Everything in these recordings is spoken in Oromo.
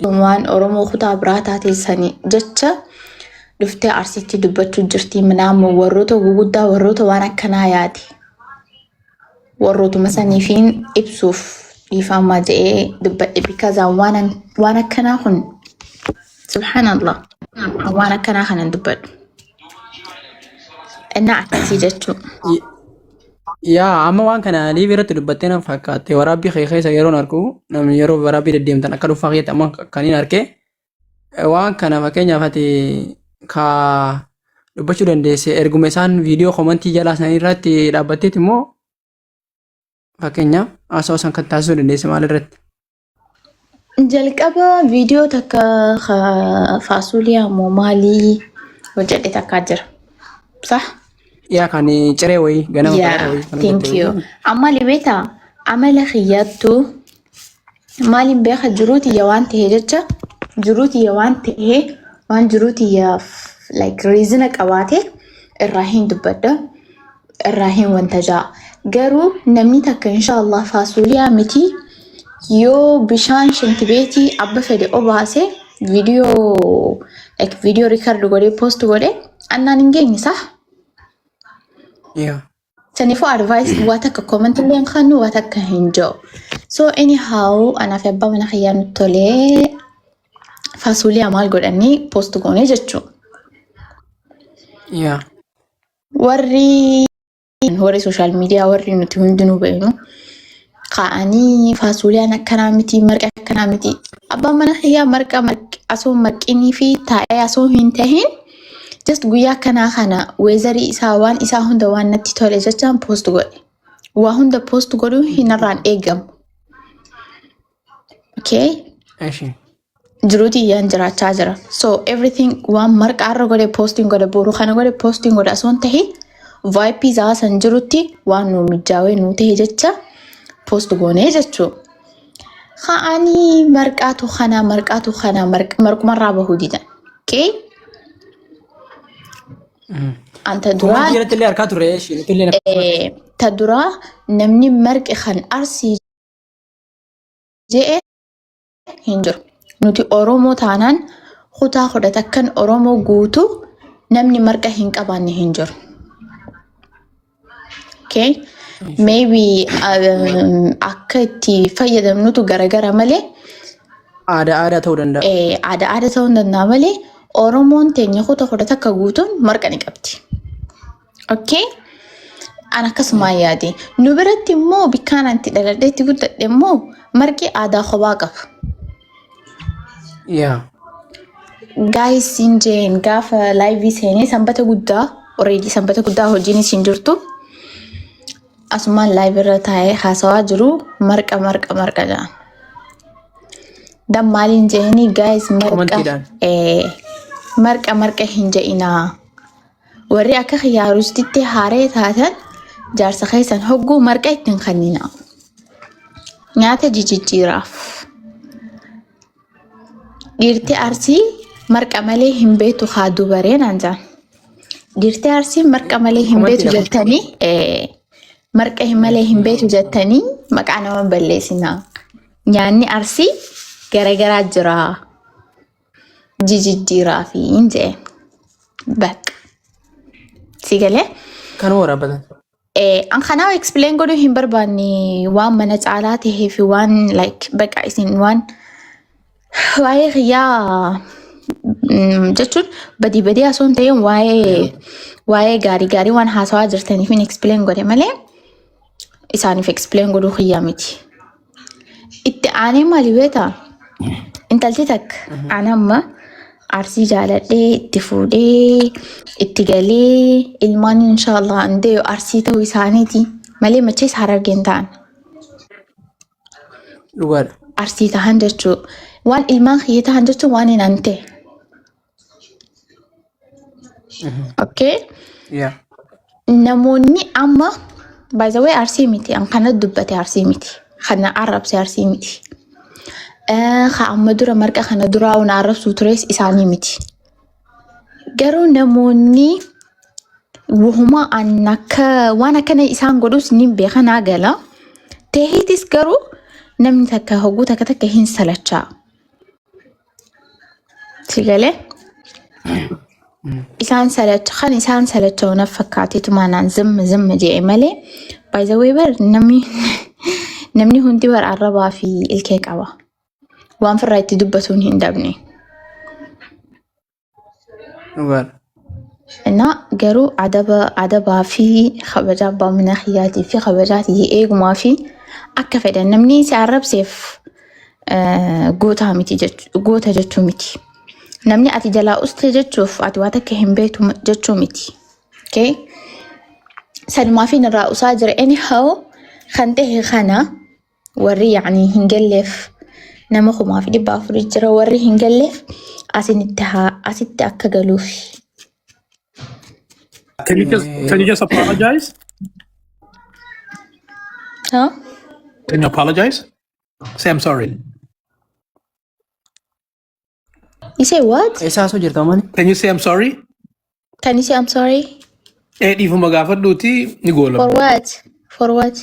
waan Oromoo kutaa biraa taateessanii jecha dhuftee Arsiitti dubbachuu jirti minaamu warroota guguddaa warroota waan akkanaa yaadi. Warrootuma saniifiin ibsuuf dhiifamaa jedhee dubbadhe because waan akkanaa kun subhanallah waan akkanaa kanan dubbadhu. Innaa akkasii jechuu. Yaa amma waan kana liiv irratti dubbattee nan fakkaate waraabbii keessa yeroon argu namni yeroo waraabbii deddeemtan akka dhuunfaa keessatti amma kan hin arge waan kana fakkeenyaaf ati ka dubbachuu dandeesse erguma isaan viidiyoo komantii jalaa isaanii irratti dhaabbatteet immoo fakkeenyaaf haasawaa san kan taasisuu dandeesse maal irratti? Jalqaba viidiyoo takka faasuuliyaa moo maalii hojjedhe takkaa jira. Sah? Yaa kan ciree wayii ganama Yeah, thank you. Amma libeta amala khiyattu maalin beeka jiruuti ya waan ta'e jecha jiruuti ya waan ta'e waan jiruuti ya like reason qabaate irraa hin dubbadda irraa hin wanta jaa garuu namni takka inshallah faasuuliyaa miti yoo bishaan shintibeetii abba fedhe obaase video record godhe post godhe annaan hin geenye sah? Yeah. Sanifu advice wata ka comment illee khanu wata ka hinjo. So anyhow ana fi abba mana khiyaan tole faasuuliyaa maal godhani post goone jechu. Yeah. Warri social media warri nuti hundinuu beenu qaanii faasuuliyaan akkanaa miti marqa akkanaa miti. Abba mana khiyyaa marqa asoo marqinii fi taa'ee asoo hin tahin just guyyaa kana weezarii isaa waan isaa hunda waan natti tole jechaan post godhe. Waa hunda post godhu hinarraan eegamu. Okay? Ashi. Jiruuti yaan jiraachaa jira. So everything waan marqa arra godhe posting godhe boru kana godhe posting godhe asoon tahi vibe isaa san jirutti waan nu mijaawee nu tahi jecha post goonee jechuu. Ka'anii marqaatu kana marqumarraa bahuu didan. Okay? Anta duraa ta duraa namni marqi kan arsii je'e hin jiru. Nuti Oromoo taanaan kutaa kudha takkan Oromoo guutu namni marqa hin qabaanne hin jiru. Okay? Maybe akka itti fayyadamnutu garagara malee aadaa ta'uu danda'a. Aadaa ta'uu danda'a malee Oromoon teenya kutaa kudha takka guutuun marqa ni qabdi. Okay? Ana akkasuma yaade. Nu biratti immoo bikkaan anti dhaladheetti guddadhe immoo marqi aadaa kophaa qaba. Yeah. Guys, sinjeen gaafa live seenee sanbata guddaa already sanbata guddaa hojiin isin jirtu. Asumaan live irra taa'ee haasawaa jiru marqa jaan. Dan maaliin jeeni guys marqa hin je'inaa. Warri akka khiyaarustitti haaree taatan jaarsa keessan hogguu marqa ittiin kannina. Nyaata jijjiiraaf. Dhiirti arsii marqa malee hin beetu haa dubareen anjaan. Dhiirti arsii marqa malee hin beetu jettanii marqa malee hin beetu jettanii maqaa nama balleessinaa. Nyaanni arsii garagaraa jira. Jijjiiraa fi injee. Bakka. Sigalee? Kan waraabatan. An kanaa explain godhuu hin barbaanne waan mana caalaa tahee fi waan like bakka isin waan waa'ee khiyyaa jechuun badii osoo hin ta'in waa'ee gaarii waan haasawaa jirtaniif hin explain godhe malee isaaniif explain godhuu khiyyaa miti. Itti aanee maali beektaa? Intalti takka aan amma arsii jaaladhee itti fuudhee itti galee ilmaan inshallah andee arsii ta'uu isaaniiti malee machees harargeen ta'an. Dhugaadha. Arsii tahan jechuu waan ilmaan kiyya tahan jechuu waan hin ante. Okay? Yeah. Namoonni amma by the way arsii miti an kana dubbate arsii miti kana arrabse arsii miti. Amma dura marqa kana dura waan arrabsu tures isaanii miti. Garuu namoonni Wahuma an akka waan akkana isaan godhus ni beekanaa gala. Teehitis garuu namni takka hogguu takka hin salachaa. Sigalee isaan salacha kan isaan salacha una fakkaateetu maanaan zimma jee malee by the way bar namni hundi bar arrabaa fi ilkee qaba. Waan firraa itti dubbatuun hin dabne. እና garuu adabaa fi kabajaa abbaa manaa kiyyaatii fi kabajaatii eegumaa fi akka fedhan namni si arrabseef goota jechuu miti. Namni ati jalaa uste jechuuf ati waa takka hin beektu jechuu miti. Okay? Sanumaa fi narraa usaa jira anyhow kan ta'e kana warri yaani hin galleef nama 400 jira warri hin galleef asitti akka galuuf. Can you just apologize? Huh? Can you apologize? Say I'm sorry. You say what? Isaa soo jirta mani? Can you say I'm sorry? Can you say I'm sorry? Dhiifama gaafadhuuti ni goola. For what? For what?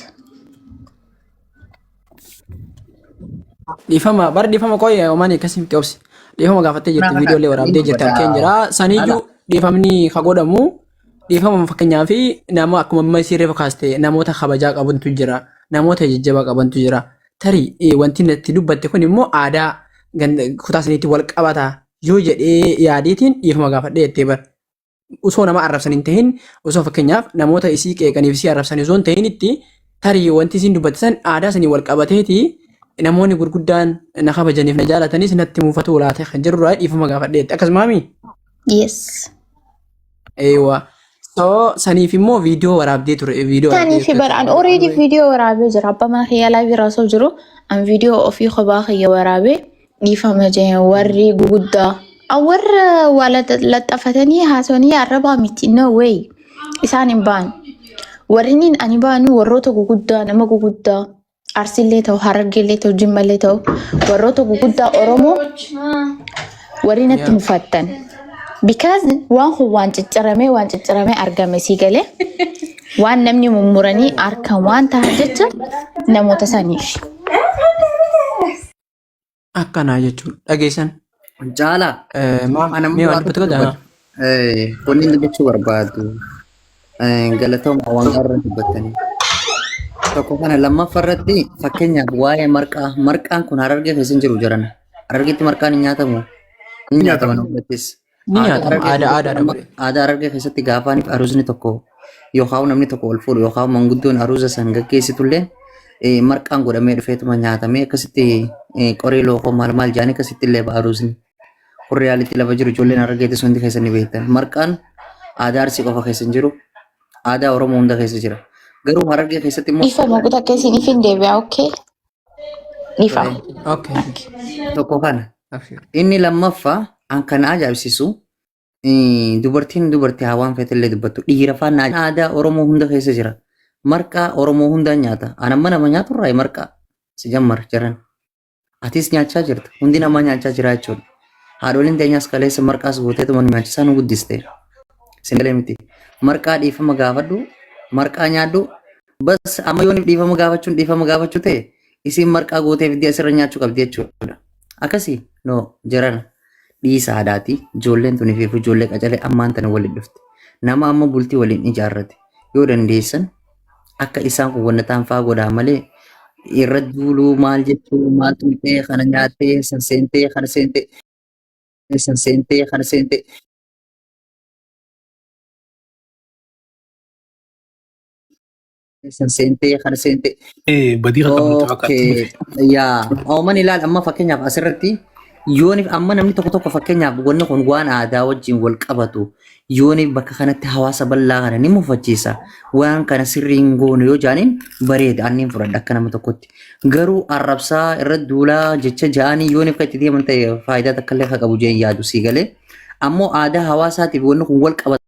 Dhiifama kooyee oomani akkasii miti obsi. Dhiifama gaafattee jirti viidiyoo illee waraabdee jirti harkeen jira. Saniyyuu dhiifamni ka godhamu dhiifama fakkeenyaa fi nama akkuma amma sirree fakkaaste namoota kabajaa qabantu jira. Namoota jajjabaa qabantu jira. Tarii wanti natti dubbatte kun immoo aadaa kutaa saniitti wal qabata yoo jedhee yaadeetiin dhiifama gaafadhee jettee bar. Osoo nama arrabsan hin tahin osoo fakkeenyaaf namoota isii qeeqaniif isii arrabsan osoo hin tahinitti tarii wanti isin dubbattisan aadaa sanii wal qabateeti namoonni gurguddaan na kabajaniif na jaalatanis natti muufatu laate kan jirurraa dhiifama gaafadhee akkasumaami. Yes. Eewa. So saniif immoo viidiyoo waraabdee ture viidiyoo. Saniif baraan already viidiyoo waraabee jira abbaa mana kiyyaa laayivii irra osoo jiru an viidiyoo ofii kophaa kiyya waraabee dhiifama jee warri guguddaa. Warra waa laxafatanii haasawanii arrabaa miti no way isaan hin baan. Warri ani baanu warroota guguddaa nama guguddaa Arsiillee ta'u Harargeellee ta'u Jimmallee ta'u warroota guguddaa Oromoo warri natti mufattan. Because waan cicciramee argame sii galee waan namni mummuranii harkaan waan ta'a jecha namoota saniif. Akkanaa jechuudha dhageessan. Jaala. Mee waan dubbatu gadaa? Wanni inni jechuu barbaadu galatooma waan gaarra dubbattanii. Tokko kana lammaffaarratti fakkeenyaaf waa'ee marqaan kun Harargee keessa hin jiru jiran. Harargeetti marqaan hin nyaatamu. Ni nyaatama nambattis. Ni nyaatama aadaa. Aadaa Harargee keessatti gaafaaniif aruusni tokko yookaan namni tokko ol fuudhu yookaan manguddoon aruusa san gaggeessitullee marqaan godhamee dhufeetuma nyaatamee akkasitti qoree lookoo maal jaanii akkasitti illee aruusni. Kun reyaalitti lafa jiru ijoolleen Harargeetti hundi keessa ni beektan. Marqaan aadaa Arsii qofa keessa hin jiru. Aadaa Oromoo hunda keessa jira. Garuu Harargee keessatti immoo Dhiifama kutaa keessi hin deebi'a okay? Dhiifama. Okay. tokko kana. Inni lammaffaa an kana ajaa'ibsiisu dubartii hawaan feetillee dubbattu dhiira faana aadaa Oromoo hunda keessa jira. Marqaa Oromoo hunda nyaata. An amma nama nyaatu irraa marqaa si jammar jiran. Atis nyaachaa jirta. Hundi namaa nyaachaa jira jechuudha. Haadholiin teenyaas kaleessa marqaas gooteetuma nyaachisaa nu guddiste. Singalee miti. Marqaa dhiifama gaafadhu. Marqaa nyaadhu. Bas amma yoo dhiifama gaafachuu ta'e isin marqaa gootee fiddee asirra nyaachuu qabdi jechuudha. Akkasii no jiran dhiisa aadaati. Ijoolleen tunii fi ijoollee qacalee ammaan tana waliin dhufte. Nama amma bultii waliin ijaarrate. Yoo dandeessan akka isaan kun wanna taanfaa godhaa malee irra duuluu maal jechuu maal tumtee kana nyaattee san seentee kana seentee Badii qaqqabnu Okay. Yaa, ooman ilaal amma fakkeenyaaf asirratti yooniif amma namni tokko fakkeenyaaf wanni kun waan aadaa wajjin wal qabatu yooniif bakka kanatti hawaasa bal'aa kana ni mufachiisa. Waan kana sirriin goonu yoo jaaniin bareeda anniin fudhadha akka nama tokkotti. Garuu arrabsaa irra duulaa jecha ja'anii yooniif kan itti deeman ta'e faayidaa takka illee qabu jeen yaadu sii galee. Ammoo aadaa hawaasaatiif wanni kun wal qabatu.